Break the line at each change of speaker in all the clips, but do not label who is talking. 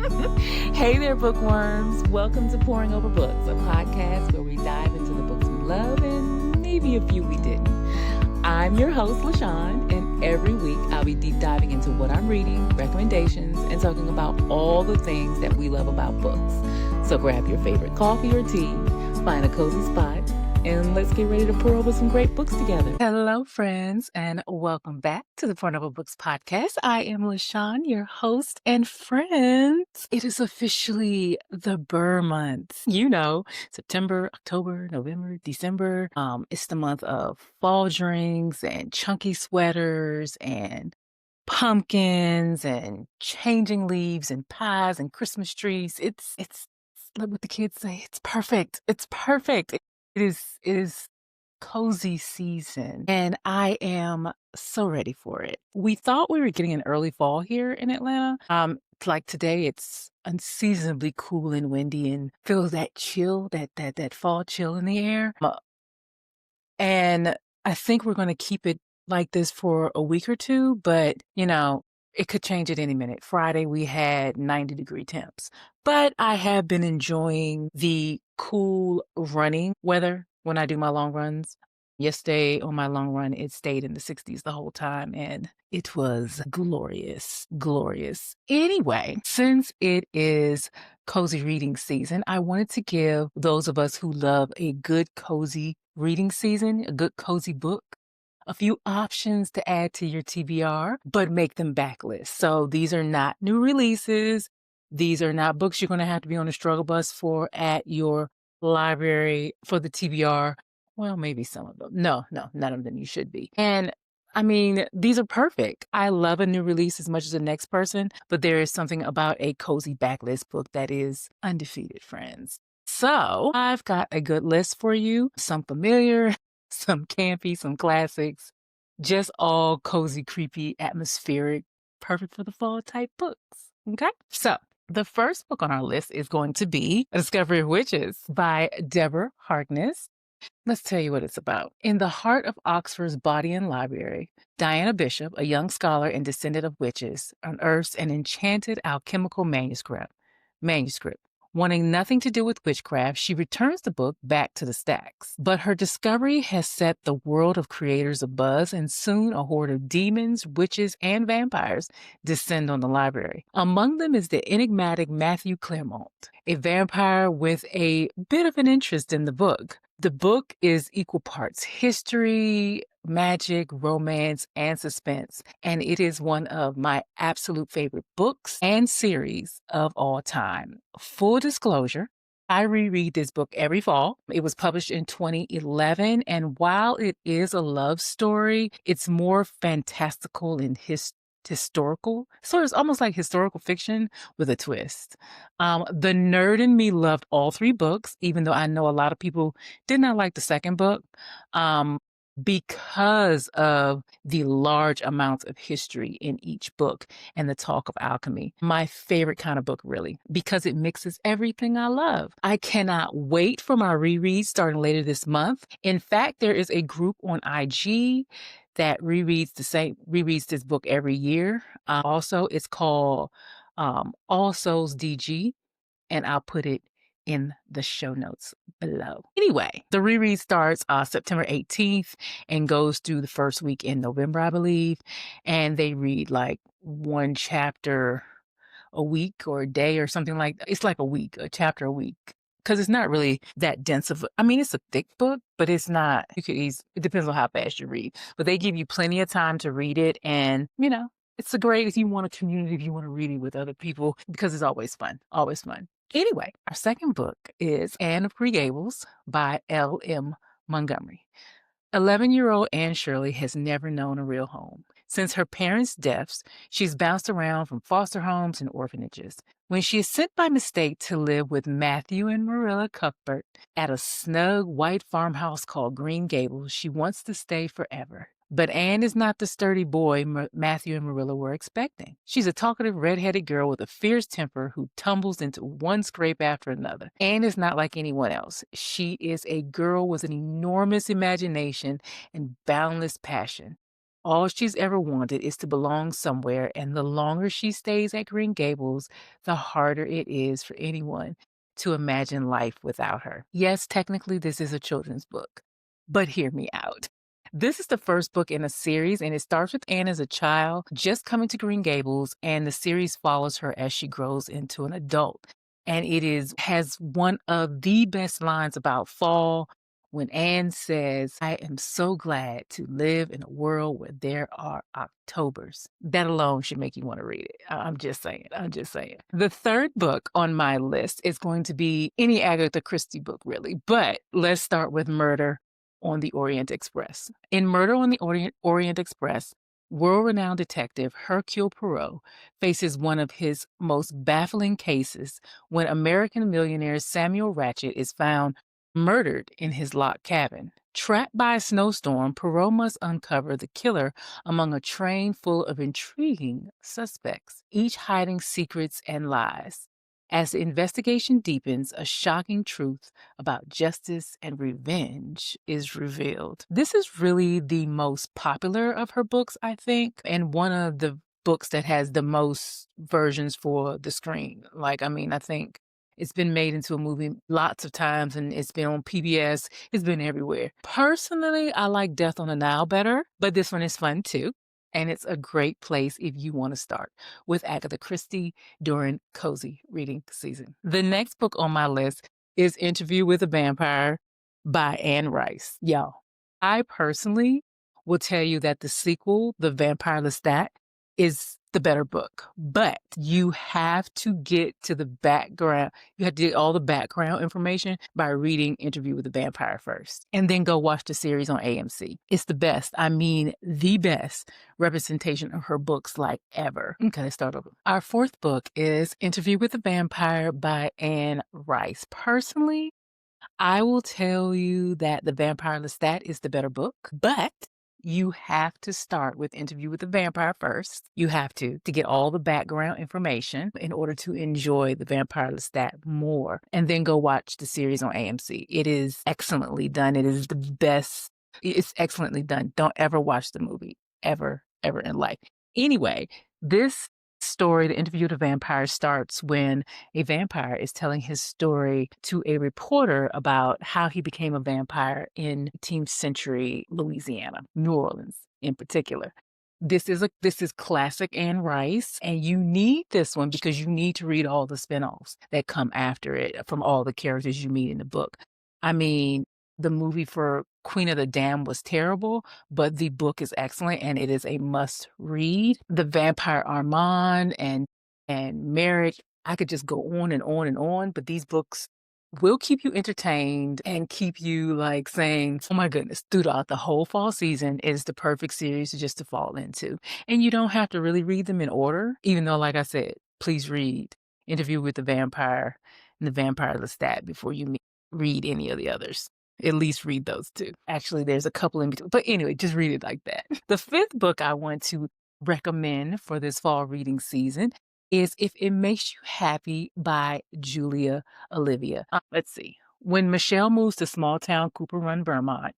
Hey there, bookworms. Welcome to Pouring Over Books, a podcast where we dive into the books we love and maybe a few we didn't. I'm your host, LaShawn, and every week I'll be deep diving into what I'm reading, recommendations, and talking about all the things that we love about books. So grab your favorite coffee or tea, find a cozy spot, and let's get ready to pour over some great books together. Hello, friends, and welcome back to the Pouring Over Books podcast. I am LaShawn, your host and friends. It is officially the Burr month. You know, September, October, November, December. It's the month of fall drinks and chunky sweaters and pumpkins and changing leaves and pies and Christmas trees. It's like what the kids say. It's perfect. It's perfect. It is cozy season, and I am so ready for it. We thought we were getting an early fall here in Atlanta. Like today, it's unseasonably cool and windy, and feels that chill, that fall chill in the air. And I think we're going to keep it like this for a week or two, but it could change at any minute. Friday, we had 90-degree temps, but I have been enjoying the cool running weather when I do my long runs. Yesterday on my long run, it stayed in the 60s the whole time, and it was glorious, glorious. Anyway, since it is cozy reading season, I wanted to give those of us who love a good cozy reading season, a good cozy book, a few options to add to your TBR, but make them backlist. So these are not new releases. These are not books you're going to have to be on a struggle bus for at your library for the TBR. Well, maybe some of them. No, none of them you should be. And I mean, these are perfect. I love a new release as much as the next person, but there is something about a cozy backlist book that is undefeated, friends. So I've got a good list for you. Some familiar, some campy, some classics, just all cozy, creepy, atmospheric, perfect for the fall type books. Okay? So the first book on our list is going to be A Discovery of Witches by Deborah Harkness. Let's tell you what it's about. In the heart of Oxford's Bodleian Library, Diana Bishop, a young scholar and descendant of witches, unearths an enchanted alchemical manuscript. Wanting nothing to do with witchcraft, she returns the book back to the stacks. But her discovery has set the world of creators abuzz, and soon a horde of demons, witches, and vampires descend on the library. Among them is the enigmatic Matthew Claremont, a vampire with a bit of an interest in the book. The book is equal parts history, magic, romance, and suspense, and it is one of my absolute favorite books and series of all time. Full disclosure, I reread this book every fall. It was published in 2011, and while it is a love story, it's more fantastical and historical. So it's almost like historical fiction with a twist. The nerd in me loved all three books, even though I know a lot of people did not like the second book. Because of the large amounts of history in each book and the talk of alchemy. My favorite kind of book, really, because it mixes everything I love. I cannot wait for my reread starting later this month. In fact, there is a group on IG that rereads this book every year. Also, it's called All Souls DG, and I'll put it in the show notes below. Anyway, the reread starts September 18th and goes through the first week in November, I believe. And they read like one chapter a week or a day or something like that. It's like a chapter a week. Because it's not really that dense of, it's a thick book, but it's not, it depends on how fast you read. But they give you plenty of time to read it. And, it's a great if you want a community, if you want to read it with other people, because it's always fun, always fun. Anyway, our second book is Anne of Green Gables by L.M. Montgomery. 11-year-old Anne Shirley has never known a real home. Since her parents' deaths, she's bounced around from foster homes and orphanages. When she is sent by mistake to live with Matthew and Marilla Cuthbert at a snug white farmhouse called Green Gables, she wants to stay forever. But Anne is not the sturdy boy Matthew and Marilla were expecting. She's a talkative, red-headed girl with a fierce temper who tumbles into one scrape after another. Anne is not like anyone else. She is a girl with an enormous imagination and boundless passion. All she's ever wanted is to belong somewhere, and the longer she stays at Green Gables, the harder it is for anyone to imagine life without her. Yes, technically, this is a children's book, but hear me out. This is the first book in a series, and it starts with Anne as a child just coming to Green Gables, and the series follows her as she grows into an adult. And it is has one of the best lines about fall when Anne says, I am so glad to live in a world where there are Octobers. That alone should make you want to read it. I'm just saying. I'm just saying. The third book on my list is going to be any Agatha Christie book, really. But let's start with Murder on the Orient Express. In Murder on the Orient Express, world-renowned detective Hercule Poirot faces one of his most baffling cases when American millionaire Samuel Ratchet is found murdered in his log cabin. Trapped by a snowstorm, Poirot must uncover the killer among a train full of intriguing suspects, each hiding secrets and lies. As the investigation deepens, a shocking truth about justice and revenge is revealed. This is really the most popular of her books, I think, and one of the books that has the most versions for the screen. I think it's been made into a movie lots of times, and it's been on PBS. It's been everywhere. Personally, I like Death on the Nile better, but this one is fun too. And it's a great place if you want to start with Agatha Christie during cozy reading season. The next book on my list is Interview with a Vampire by Anne Rice. Y'all, I personally will tell you that the sequel, The Vampire Lestat, is the better book, but you have to get to the background. You have to get all the background information by reading Interview with the Vampire first, and then go watch the series on AMC. It's the best. I mean, the best representation of her books like ever. Okay, let's start over. Our fourth book is Interview with the Vampire by Anne Rice. Personally, I will tell you that The Vampire Lestat is the better book, but you have to start with Interview with the Vampire first. You have to get all the background information in order to enjoy The Vampire Lestat more, and then go watch the series on AMC. It is excellently done. It is the best. It's excellently done. Don't ever watch the movie, ever in life. Anyway, this story, The Interview with the Vampire, starts when a vampire is telling his story to a reporter about how he became a vampire in 18th century Louisiana, New Orleans in particular. This is classic Anne Rice, and you need this one because you need to read all the spinoffs that come after it from all the characters you meet in the book. I mean, the movie for Queen of the Dam was terrible, but the book is excellent and it is a must read. The Vampire Armand and Merrick, I could just go on and on and on, but these books will keep you entertained and keep you like saying, oh my goodness, throughout the whole fall season is the perfect series just to fall into. And you don't have to really read them in order, even though, like I said, please read Interview with the Vampire and The Vampire Lestat before you read any of the others. At least read those two. Actually, there's a couple in between. But anyway, just read it like that. The fifth book I want to recommend for this fall reading season is If It Makes You Happy by Julia Olivia. Let's see. When Michelle moves to small town Cooper Run, Vermont,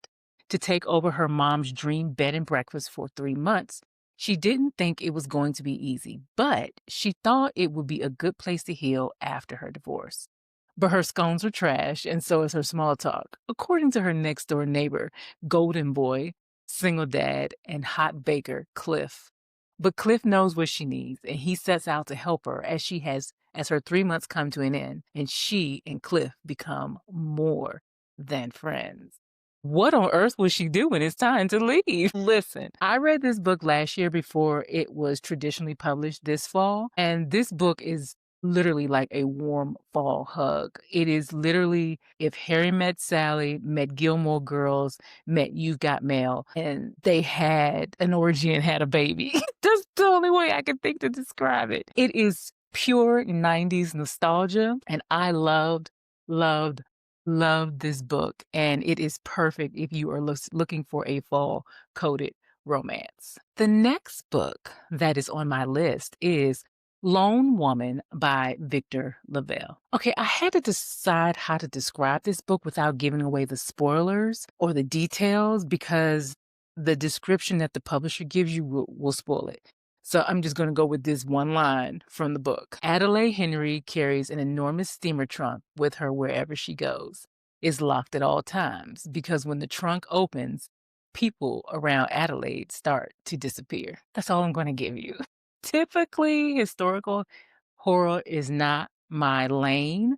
to take over her mom's dream bed and breakfast for 3 months, she didn't think it was going to be easy, but she thought it would be a good place to heal after her divorce. But her scones are trash, and so is her small talk, according to her next door neighbor, Golden Boy, single dad, and hot baker, Cliff. But Cliff knows what she needs, and he sets out to help her as her 3 months come to an end, and she and Cliff become more than friends. What on earth will she do when it's time to leave? Listen, I read this book last year before it was traditionally published this fall, and this book is literally like a warm fall hug. It is literally if Harry met Sally, met Gilmore Girls, met You've Got Mail, and they had an orgy and had a baby. That's the only way I can think to describe it. It is pure 90s nostalgia, and I loved this book. And it is perfect if you are looking for a fall coated romance. The next book that is on my list is Lone Woman by Victor Lavelle. Okay, I had to decide how to describe this book without giving away the spoilers or the details because the description that the publisher gives you will spoil it. So I'm just going to go with this one line from the book. Adelaide Henry carries an enormous steamer trunk with her wherever she goes. It's locked at all times because when the trunk opens, people around Adelaide start to disappear. That's all I'm going to give you. Typically, historical horror is not my lane,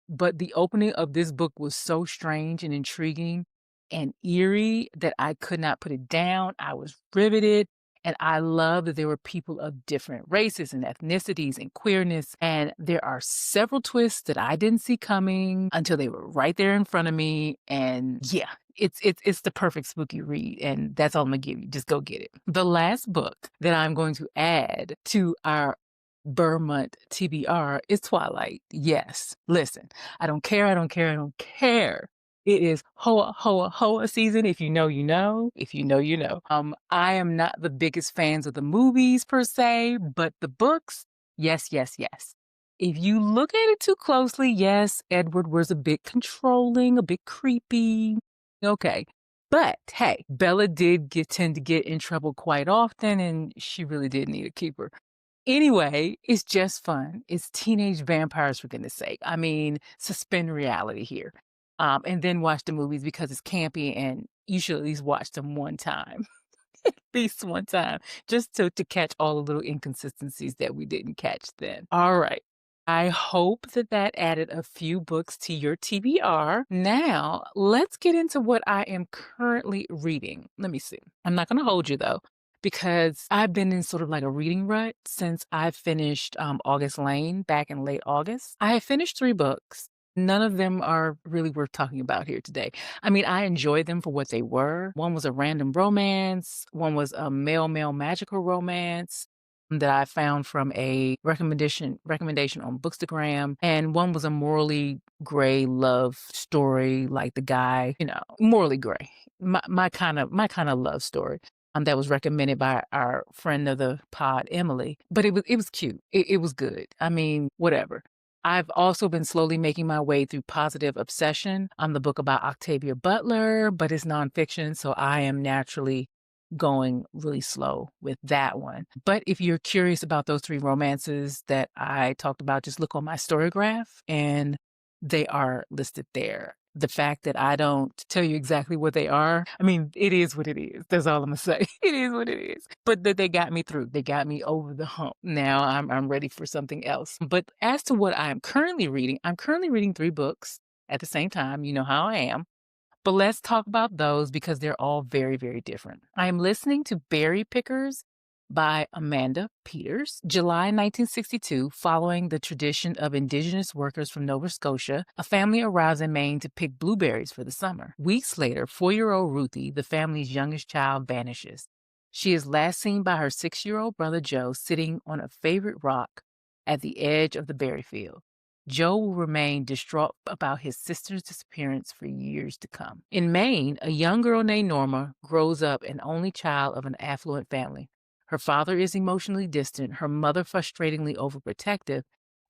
but the opening of this book was so strange and intriguing and eerie that I could not put it down. I was riveted. And I love that there were people of different races and ethnicities and queerness. And there are several twists that I didn't see coming until they were right there in front of me. And yeah, it's the perfect spooky read. And that's all I'm gonna give you. Just go get it. The last book that I'm going to add to our Month TBR is Twilight. Yes. Listen, I don't care. I don't care. I don't care. It is hoa hoa hoa season. If you know, you know. If you know, you know. I am not the biggest fans of the movies per se, but the books, yes, yes, yes. If you look at it too closely, yes, Edward was a bit controlling, a bit creepy. Okay. But hey, Bella did tend to get in trouble quite often, and she really did need a keeper. Anyway, it's just fun. It's teenage vampires, for goodness sake. I mean, suspend reality here. And then watch the movies because it's campy and you should at least watch them one time. At least one time. Just to catch all the little inconsistencies that we didn't catch then. All right. I hope that added a few books to your TBR. Now, let's get into what I am currently reading. Let me see. I'm not going to hold you though, because I've been in sort of like a reading rut since I finished August Lane back in late August. I have finished 3 books. None of them are really worth talking about here today. I mean, I enjoyed them for what they were. One was a random romance, one was a male magical romance that I found from a recommendation on Bookstagram, and one was a morally gray love story, like the guy, morally gray. My kind of love story. That was recommended by our friend of the pod, Emily. But it was cute. It was good. I mean, whatever. I've also been slowly making my way through Positive Obsession. The book about Octavia Butler, but it's nonfiction, so I am naturally going really slow with that one. But if you're curious about those 3 romances that I talked about, just look on my Storygraph and they are listed there. The fact that I don't tell you exactly what they are, I mean, it is what it is. That's all I'm gonna say. It is what it is. But that they got me through. They got me over the hump. Now I'm ready for something else. But as to what I'm currently reading, I'm currently reading 3 books at the same time. You know how I am. But let's talk about those because they're all very, very different. I am listening to Berry Pickers by Amanda Peters. July 1962, following the tradition of indigenous workers from Nova Scotia, a family arrives in Maine to pick blueberries for the summer. Weeks later, 4-year-old Ruthie, the family's youngest child, vanishes. She is last seen by her 6-year-old brother Joe sitting on a favorite rock at the edge of the berry field. Joe will remain distraught about his sister's disappearance for years to come. In Maine, a young girl named Norma grows up an only child of an affluent family. Her father is emotionally distant, her mother frustratingly overprotective,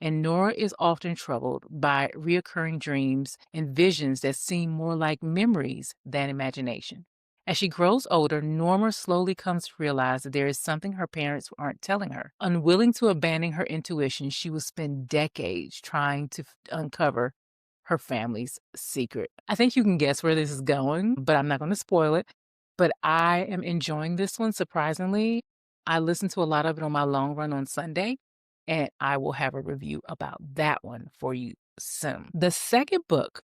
and Nora is often troubled by reoccurring dreams and visions that seem more like memories than imagination. As she grows older, Norma slowly comes to realize that there is something her parents aren't telling her. Unwilling to abandon her intuition, she will spend decades trying to uncover her family's secret. I think you can guess where this is going, but I'm not going to spoil it. But I am enjoying this one, surprisingly. I listened to a lot of it on my long run on Sunday, and I will have a review about that one for you soon. The second book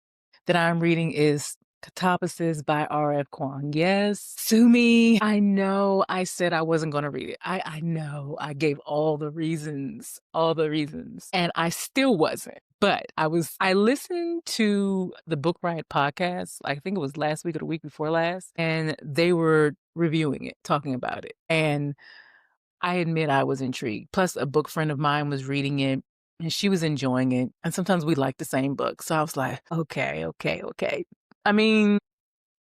that I'm reading is Catabasis by R.F. Kuang. Yes, sue me. I know I said I wasn't going to read it. I know I gave all the reasons, and I still wasn't. But I listened to the Book Riot podcast, I think it was last week or the week before last, and they were reviewing it, talking about it. And I admit I was intrigued. Plus, a book friend of mine was reading it and she was enjoying it. And sometimes we like the same book. So I was like, okay. I mean,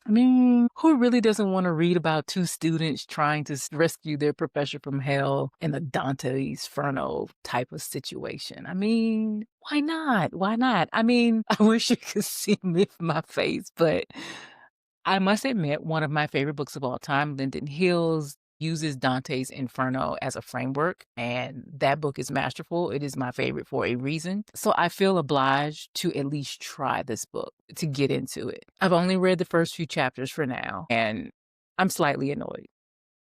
who really doesn't want to read about 2 students trying to rescue their professor from hell in a Dante's Inferno type of situation? I mean, why not? I mean, I wish you could see me with my face, but I must admit, one of my favorite books of all time, Linden Hills, uses Dante's Inferno as a framework, and that book is masterful. It is my favorite for a reason. So I feel obliged to at least try this book to get into it. I've only read the first few chapters for now, and I'm slightly annoyed.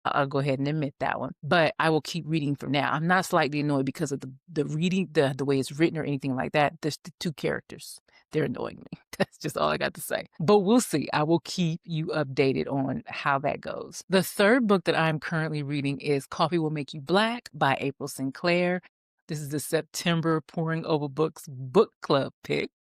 I'll go ahead and admit that one. But I will keep reading from now. I'm not slightly annoyed because of the reading, the way it's written or anything like that. There's the two characters. They're annoying me. That's just all I got to say. But we'll see. I will keep you updated on how that goes. The third book that I'm currently reading is Coffee Will Make You Black by April Sinclair. This is the September Pouring Over Books book club pick.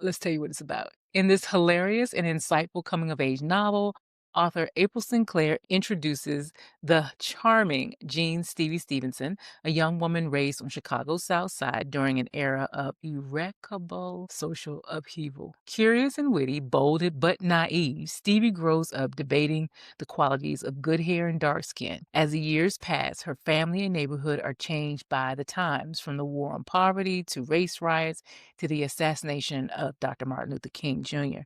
Let's tell you what it's about. In this hilarious and insightful coming of age novel, author April Sinclair introduces the charming Jean Stevie Stevenson, a young woman raised on Chicago's South Side during an era of irreparable social upheaval. Curious and witty, bold but naive, Stevie grows up debating the qualities of good hair and dark skin. As the years pass, her family and neighborhood are changed by the times, from the war on poverty to race riots to the assassination of Dr. Martin Luther King Jr.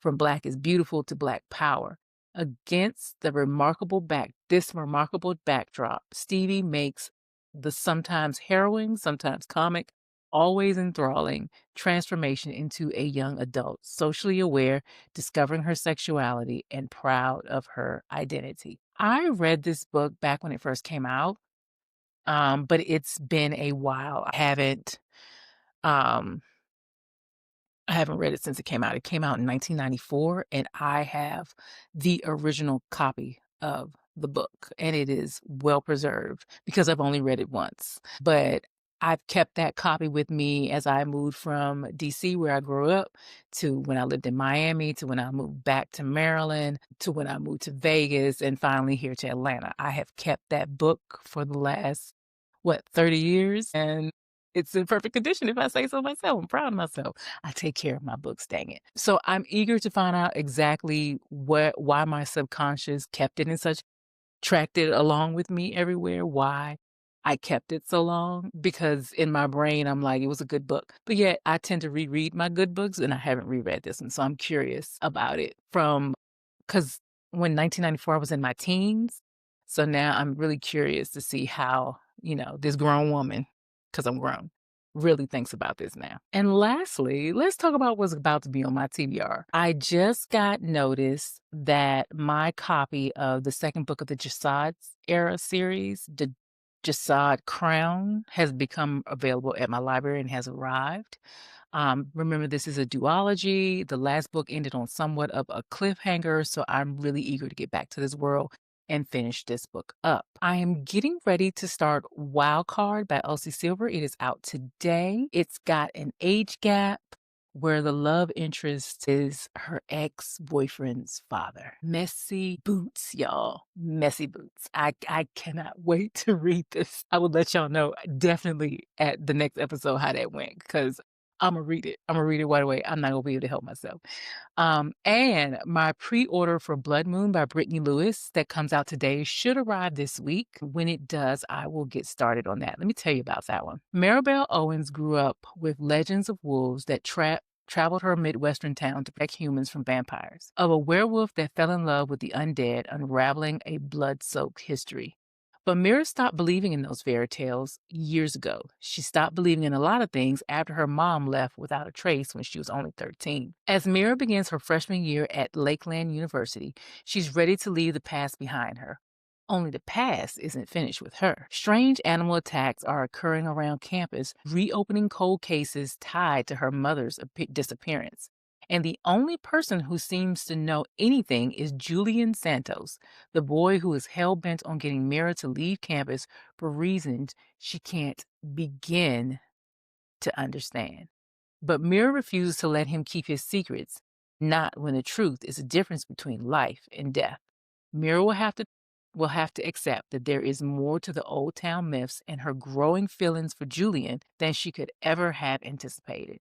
From Black is Beautiful to Black Power. Against this remarkable backdrop, Stevie makes the sometimes harrowing, sometimes comic, always enthralling transformation into a young adult, socially aware, discovering her sexuality, and proud of her identity. I read this book back when it first came out, but it's been a while. Um, I haven't read it since it came out. It came out in 1994, and I have the original copy of the book, and it is well preserved because I've only read it once. But I've kept that copy with me as I moved from DC, where I grew up, to when I lived in Miami, to when I moved back to Maryland, to when I moved to Vegas, and finally here to Atlanta. I have kept that book for the last, 30 years? And it's in perfect condition, if I say so myself. I'm proud of myself. I take care of my books, dang it. So I'm eager to find out exactly why my subconscious kept it in such, tracked it along with me everywhere, why I kept it so long, because in my brain, I'm like, it was a good book. But yet I tend to reread my good books, and I haven't reread this one. So I'm curious about it because when 1994, I was in my teens. So now I'm really curious to see how, this grown woman, because I'm grown, really thinks about this now. And lastly, let's talk about what's about to be on my TBR. I just got notice that my copy of the second book of the Jasad era series, the Jasad Crown, has become available at my library and has arrived. Remember, this is a duology. The last book ended on somewhat of a cliffhanger, so I'm really eager to get back to this world and finish this book up. I am getting ready to start Wild Card by Elsie Silver. It is out today. It's got an age gap where the love interest is her ex-boyfriend's father. Messy boots, y'all. Messy boots. I cannot wait to read this. I will let y'all know definitely at the next episode how that went, because I'm gonna read it. I'm gonna read it right away. I'm not gonna be able to help myself. And my pre-order for Blood Moon by Brittany Lewis that comes out today should arrive this week. When it does, I will get started on that. Let me tell you about that one. Maribel Owens grew up with legends of wolves that traveled her Midwestern town to protect humans from vampires, of a werewolf that fell in love with the undead, unraveling a blood-soaked history. But Mira stopped believing in those fairy tales years ago. She stopped believing in a lot of things after her mom left without a trace when she was only 13. As Mira begins her freshman year at Lakeland University, she's ready to leave the past behind her. Only the past isn't finished with her. Strange animal attacks are occurring around campus, reopening cold cases tied to her mother's disappearance. And the only person who seems to know anything is Julian Santos, the boy who is hell-bent on getting Mira to leave campus for reasons she can't begin to understand. But Mira refuses to let him keep his secrets, not when the truth is the difference between life and death. Mira will have to accept that there is more to the Old Town myths and her growing feelings for Julian than she could ever have anticipated.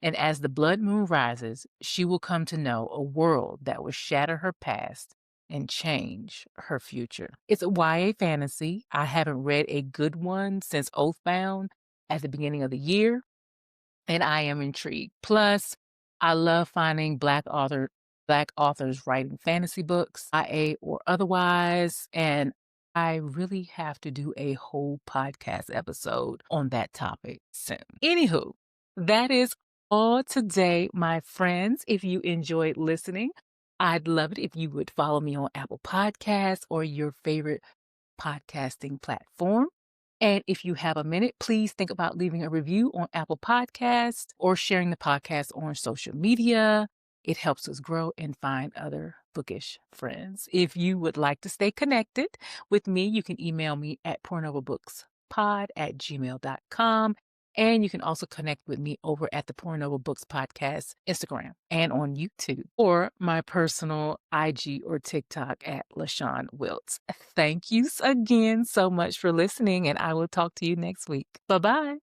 And as the blood moon rises, she will come to know a world that will shatter her past and change her future. It's a YA fantasy. I haven't read a good one since Oathbound at the beginning of the year, and I am intrigued. Plus, I love finding Black Black authors writing fantasy books, IA or otherwise, and I really have to do a whole podcast episode on that topic soon. Anywho, that is all today, my friends. If you enjoyed listening, I'd love it if you would follow me on Apple Podcasts or your favorite podcasting platform. And if you have a minute, please think about leaving a review on Apple Podcasts or sharing the podcast on social media. It helps us grow and find other bookish friends. If you would like to stay connected with me, you can email me at pornovabookspod@gmail.com. And you can also connect with me over at the Pouring Over Books podcast Instagram and on YouTube or my personal IG or TikTok at LaShawn Wiltz. Thank you again so much for listening, and I will talk to you next week. Bye-bye.